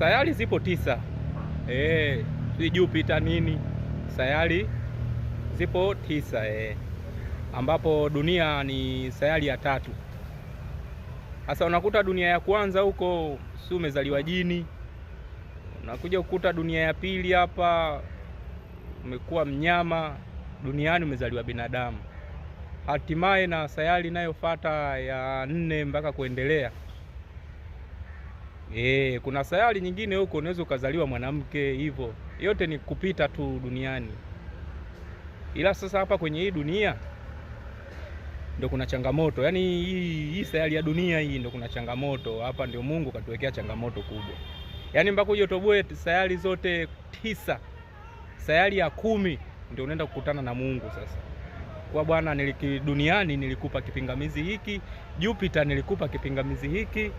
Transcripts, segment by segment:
Sayari zipo 9. Si Jupiter nini, sayari zipo 9 ambapo dunia ni sayari ya 3. Sasa unakuta dunia ya kwanza huko si umezaliwa jini, unakuja kukuta dunia ya pili hapa umekuwa mnyama, duniani umezaliwa binadamu. Hatimaye na sayari inayofuata ya 4 mpaka kuendelea, kuna sayari nyingine huko unaweza ukazaliwa mwanamke hivyo. Yote ni kupita tu duniani. Ila sasa hapa kwenye hii dunia ndio kuna changamoto. Yaani hii sayari ya dunia hii ndio kuna changamoto. Hapa ndio Mungu katuwekea changamoto kubwa. Yaani mpaka uje utoboe sayari zote 9, sayari ya 10 ndio unaenda kukutana na Mungu sasa. Kwa bwana, duniani nilikupa kipingamizi hiki, Jupiter nilikupa kipingamizi hiki,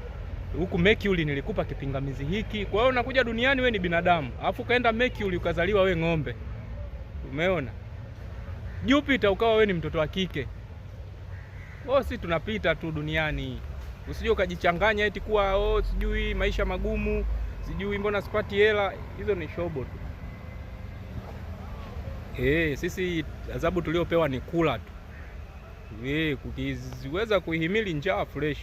huku Mercury nilikupa kipingamizi hiki. Kwa hiyo unakuja duniani we ni binadamu, alafu kaenda Mercury ukazaliwa we ng'ombe. Umeona? Jupiter ukawa we ni mtoto wa kike. Si tunapita tu duniani. Usije ukajichanganya eti kuwa sijui maisha magumu, sijui mbona sipati hela. Hizo ni shobo tu. Sisi adhabu tuliopewa ni kula tu. Kukiweza kuhimili njaa fresh.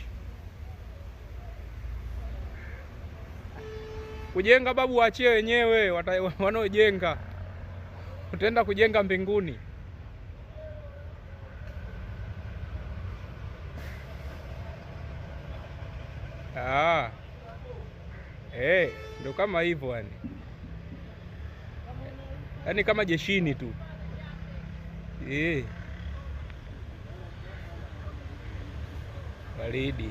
Kujenga babu waachie wenyewe, wanaojenga. Utaenda kujenga mbinguni. Ndio kama hivyo yani. Yaani kama jeshini tu. Baridi.